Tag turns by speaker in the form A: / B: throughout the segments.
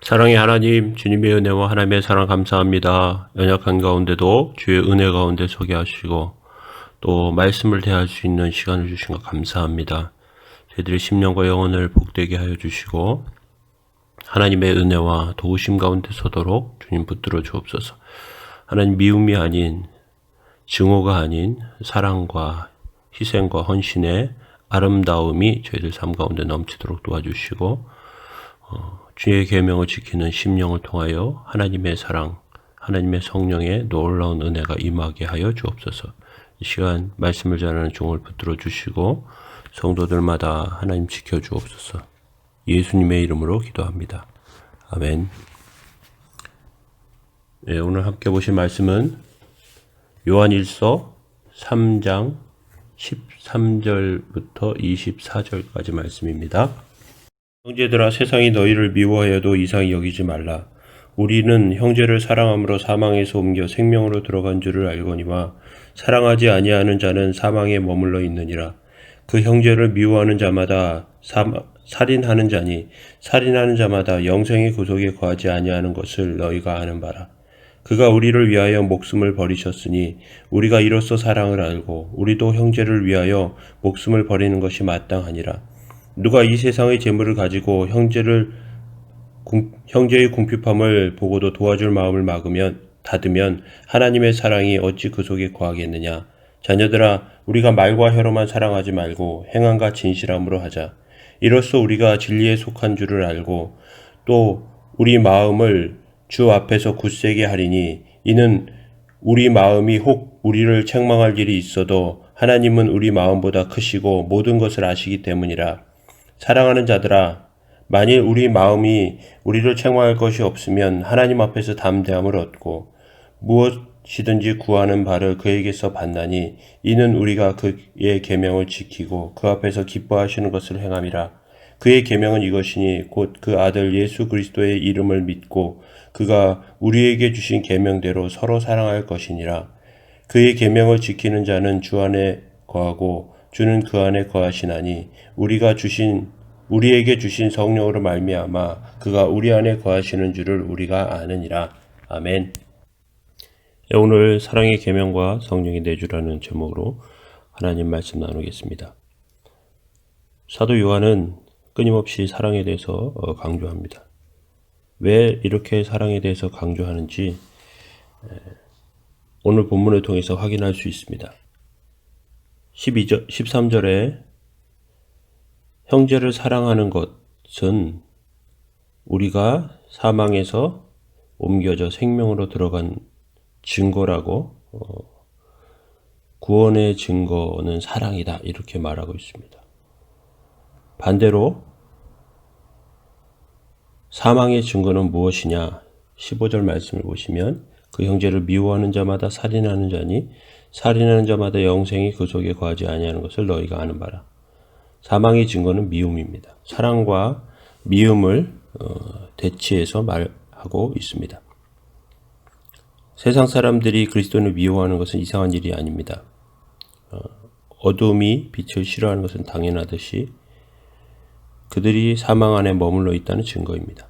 A: 사랑의 하나님, 주님의 은혜와 하나님의 사랑 감사합니다. 연약한 가운데도 주의 은혜 가운데 서게 하시고 또 말씀을 대할 수 있는 시간을 주신 것 감사합니다. 저희들의 심령과 영혼을 복되게 하여 주시고 하나님의 은혜와 도우심 가운데 서도록 주님 붙들어 주옵소서. 하나님 미움이 아닌 증오가 아닌 사랑과 희생과 헌신의 아름다움이 저희들 삶 가운데 넘치도록 도와주시고 주의 계명을 지키는 심령을 통하여 하나님의 사랑, 하나님의 성령의 놀라운 은혜가 임하게 하여 주옵소서. 이 시간 말씀을 전하는 종을 붙들어 주시고 성도들마다 하나님 지켜 주옵소서. 예수님의 이름으로 기도합니다. 아멘. 네, 오늘 함께 보실 말씀은 요한일서 3장 13절부터 24절까지 말씀입니다. 형제들아, 세상이 너희를 미워하여도 이상히 여기지 말라. 우리는 형제를 사랑함으로 사망에서 옮겨 생명으로 들어간 줄을 알거니와 사랑하지 아니하는 자는 사망에 머물러 있느니라. 그 형제를 미워하는 자마다 살인하는 자니 살인하는 자마다 영생의 구속에 거하지 아니하는 것을 너희가 아는 바라. 그가 우리를 위하여 목숨을 버리셨으니 우리가 이로써 사랑을 알고 우리도 형제를 위하여 목숨을 버리는 것이 마땅하니라. 누가 이 세상의 재물을 가지고 형제의 궁핍함을 보고도 도와줄 마음을 닫으면 하나님의 사랑이 어찌 그 속에 거하겠느냐. 자녀들아, 우리가 말과 혀로만 사랑하지 말고 행함과 진실함으로 하자. 이로써 우리가 진리에 속한 줄을 알고 또 우리 마음을 주 앞에서 굳세게 하리니 이는 우리 마음이 혹 우리를 책망할 일이 있어도 하나님은 우리 마음보다 크시고 모든 것을 아시기 때문이라. 사랑하는 자들아, 만일 우리 마음이 우리를 책망할 것이 없으면 하나님 앞에서 담대함을 얻고 무엇이든지 구하는 바를 그에게서 받나니 이는 우리가 그의 계명을 지키고 그 앞에서 기뻐하시는 것을 행함이라. 그의 계명은 이것이니 곧 그 아들 예수 그리스도의 이름을 믿고 그가 우리에게 주신 계명대로 서로 사랑할 것이니라. 그의 계명을 지키는 자는 주 안에 거하고 주는 그 안에 거하시나니 우리에게 주신 성령으로 말미암아 그가 우리 안에 거하시는 줄을 우리가 아느니라. 아멘. 오늘 사랑의 계명과 성령의 내주라는 제목으로 하나님 말씀 나누겠습니다. 사도 요한은 끊임없이 사랑에 대해서 강조합니다. 왜 이렇게 사랑에 대해서 강조하는지 오늘 본문을 통해서 확인할 수 있습니다. 13절에 형제를 사랑하는 것은 우리가 사망에서 옮겨져 생명으로 들어간 증거라고 구원의 증거는 사랑이다 이렇게 말하고 있습니다. 반대로 사망의 증거는 무엇이냐? 15절 말씀을 보시면 그 형제를 미워하는 자마다 살인하는 자니 살인하는 자마다 영생이 그 속에 거하지 아니하는 것을 너희가 아는 바라. 사망의 증거는 미움입니다. 사랑과 미움을 대치해서 말하고 있습니다. 세상 사람들이 그리스도인을 미워하는 것은 이상한 일이 아닙니다. 어둠이 빛을 싫어하는 것은 당연하듯이 그들이 사망 안에 머물러 있다는 증거입니다.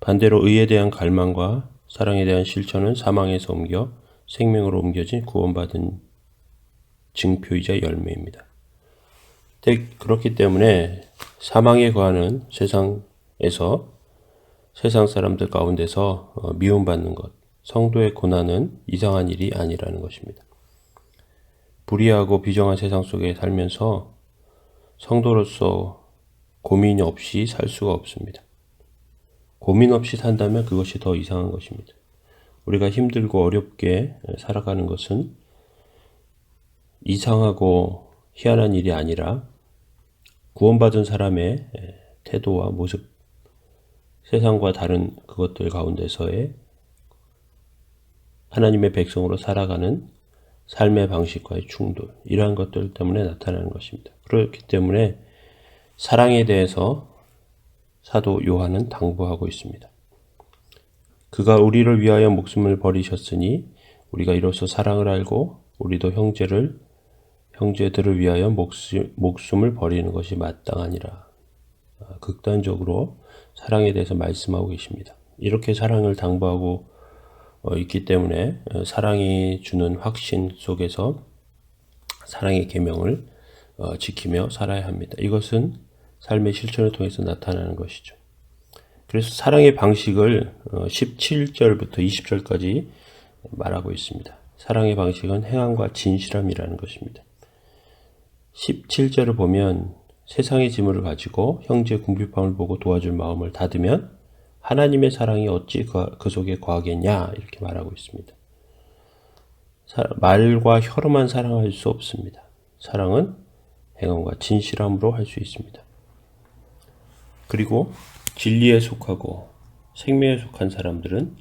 A: 반대로 의에 대한 갈망과 사랑에 대한 실천은 사망에서 옮겨 생명으로 옮겨진 구원받은 증표이자 열매입니다. 그렇기 때문에 사망에 거하는 세상에서 세상 사람들 가운데서 미움받는 것, 성도의 고난은 이상한 일이 아니라는 것입니다. 불의하고 비정한 세상 속에 살면서 성도로서 고민 없이 살 수가 없습니다. 고민 없이 산다면 그것이 더 이상한 것입니다. 우리가 힘들고 어렵게 살아가는 것은 이상하고 희한한 일이 아니라 구원받은 사람의 태도와 모습, 세상과 다른 그것들 가운데서의 하나님의 백성으로 살아가는 삶의 방식과의 충돌, 이러한 것들 때문에 나타나는 것입니다. 그렇기 때문에 사랑에 대해서 사도 요한은 당부하고 있습니다. 그가 우리를 위하여 목숨을 버리셨으니 우리가 이로써 사랑을 알고 우리도 형제들을 위하여 목숨을 버리는 것이 마땅하니라. 극단적으로 사랑에 대해서 말씀하고 계십니다. 이렇게 사랑을 당부하고 있기 때문에 사랑이 주는 확신 속에서 사랑의 계명을 지키며 살아야 합니다. 이것은 삶의 실천을 통해서 나타나는 것이죠. 그래서 사랑의 방식을 17절부터 20절까지 말하고 있습니다. 사랑의 방식은 행함과 진실함이라는 것입니다. 17절을 보면 세상의 짐을 가지고 형제의 궁핍함을 보고 도와줄 마음을 닫으면 하나님의 사랑이 어찌 그 속에 거하겠냐 이렇게 말하고 있습니다. 말과 혀로만 사랑할 수 없습니다. 사랑은 행함과 진실함으로 할 수 있습니다. 그리고 진리에 속하고 생명에 속한 사람들은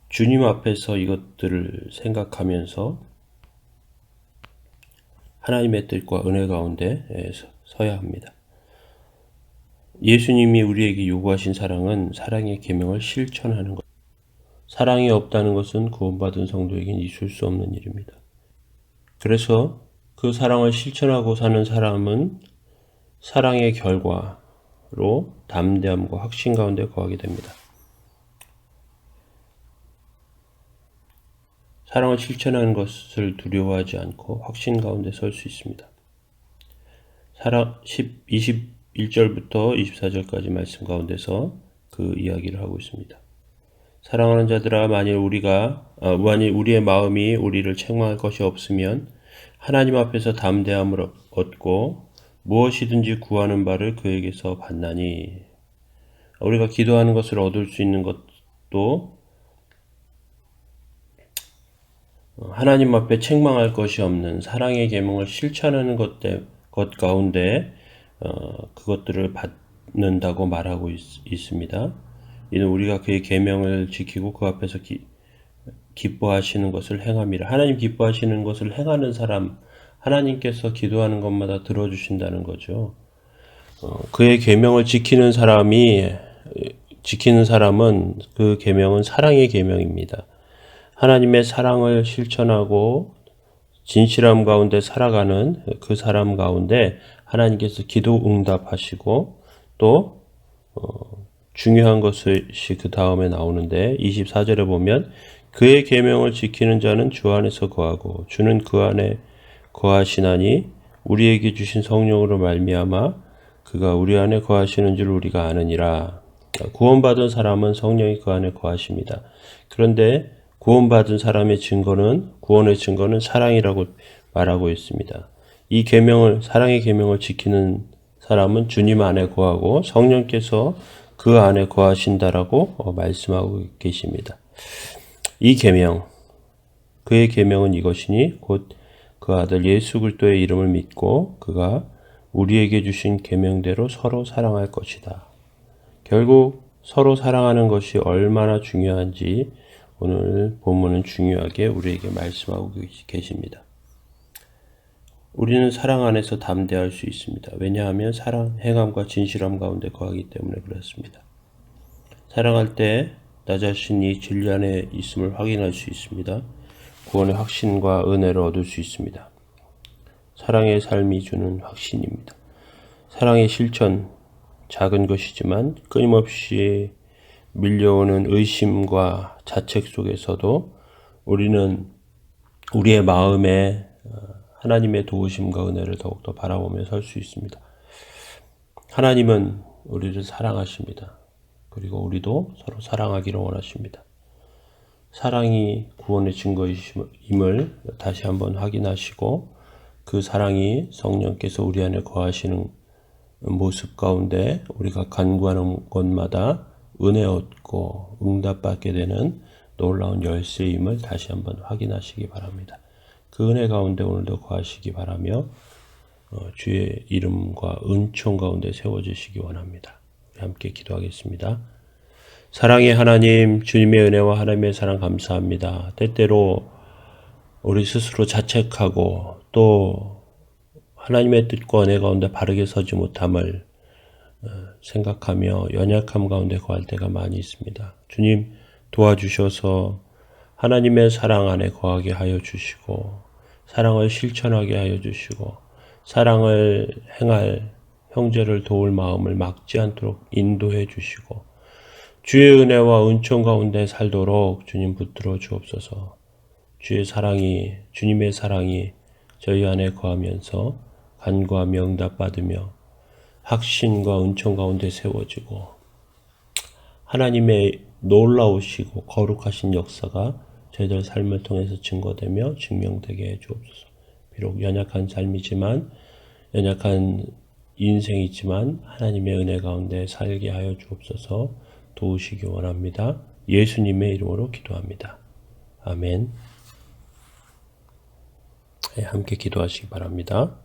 A: 주님 앞에서 이것들을 생각하면서 하나님의 뜻과 은혜 가운데 서야 합니다. 예수님이 우리에게 요구하신 사랑은 사랑의 계명을 실천하는 것. 사랑이 없다는 것은 구원받은 성도에게는 있을 수 없는 일입니다. 그래서 그 사랑을 실천하고 사는 사람은 사랑의 결과로 담대함과 확신 가운데 거하게 됩니다. 사랑을 실천하는 것을 두려워하지 않고 확신 가운데 설 수 있습니다. 21절부터 24절까지 말씀 가운데서 그 이야기를 하고 있습니다. 사랑하는 자들아, 만일 우리의 마음이 우리를 책망할 것이 없으면 하나님 앞에서 담대함을 얻고 무엇이든지 구하는 바를 그에게서 받나니. 우리가 기도하는 것을 얻을 수 있는 것도 하나님 앞에 책망할 것이 없는 사랑의 계명을 실천하는 것 가운데 그것들을 받는다고 말하고 있습니다. 이는 우리가 그의 계명을 지키고 그 앞에서 기뻐하시는 것을 행함이라. 하나님 기뻐하시는 것을 행하는 사람, 하나님께서 기도하는 것마다 들어주신다는 거죠. 그의 계명을 지키는 사람은 그 계명은 사랑의 계명입니다. 하나님의 사랑을 실천하고 진실함 가운데 살아가는 그 사람 가운데 하나님께서 기도 응답하시고 또 중요한 것이 그 다음에 나오는데 24절에 보면 그의 계명을 지키는 자는 주 안에서 거하고 주는 그 안에 거하시나니 우리에게 주신 성령으로 말미암아 그가 우리 안에 거하시는 줄 우리가 아느니라. 구원받은 사람은 성령이 그 안에 거하십니다. 그런데 구원받은 사람의 증거는 구원의 증거는 사랑이라고 말하고 있습니다. 이 계명을 사랑의 계명을 지키는 사람은 주님 안에 거하고 성령께서 그 안에 거하신다라고 말씀하고 계십니다. 이 계명, 그의 계명은 이것이니 곧 그 아들 예수 그리스도의 이름을 믿고 그가 우리에게 주신 계명대로 서로 사랑할 것이다. 결국 서로 사랑하는 것이 얼마나 중요한지 오늘 본문은 중요하게 우리에게 말씀하고 계십니다. 우리는 사랑 안에서 담대할 수 있습니다. 왜냐하면 사랑, 행함과 진실함 가운데 거하기 때문에 그렇습니다. 사랑할 때 나 자신이 진리 안에 있음을 확인할 수 있습니다. 구원의 확신과 은혜를 얻을 수 있습니다. 사랑의 삶이 주는 확신입니다. 사랑의 실천, 작은 것이지만 끊임없이 밀려오는 의심과 자책 속에서도 우리는 우리의 마음에 하나님의 도우심과 은혜를 더욱더 바라보며 설 수 있습니다. 하나님은 우리를 사랑하십니다. 그리고 우리도 서로 사랑하기를 원하십니다. 사랑이 구원의 증거임을 다시 한번 확인하시고 그 사랑이 성령께서 우리 안에 거하시는 모습 가운데 우리가 간구하는 곳마다 은혜 얻고 응답받게 되는 놀라운 열쇠임을 다시 한번 확인하시기 바랍니다. 그 은혜 가운데 오늘도 거하시기 바라며 주의 이름과 은총 가운데 세워주시기 원합니다. 함께 기도하겠습니다. 사랑의 하나님, 주님의 은혜와 하나님의 사랑 감사합니다. 때때로 우리 스스로 자책하고 또 하나님의 뜻과 은혜 가운데 바르게 서지 못함을 생각하며 연약함 가운데 거할 때가 많이 있습니다. 주님 도와주셔서 하나님의 사랑 안에 거하게 하여 주시고 사랑을 실천하게 하여 주시고 사랑을 행할 형제를 도울 마음을 막지 않도록 인도해 주시고 주의 은혜와 은총 가운데 살도록 주님 붙들어 주옵소서. 주님의 사랑이 저희 안에 거하면서 간구와 명답 받으며 확신과 은총 가운데 세워지고 하나님의 놀라우시고 거룩하신 역사가 저희들 삶을 통해서 증거되며 증명되게 해 주옵소서. 비록 연약한 삶이지만 연약한 인생이지만 하나님의 은혜 가운데 살게 하여 주옵소서. 도우시기 원합니다. 예수님의 이름으로 기도합니다. 아멘. 함께 기도하시기 바랍니다.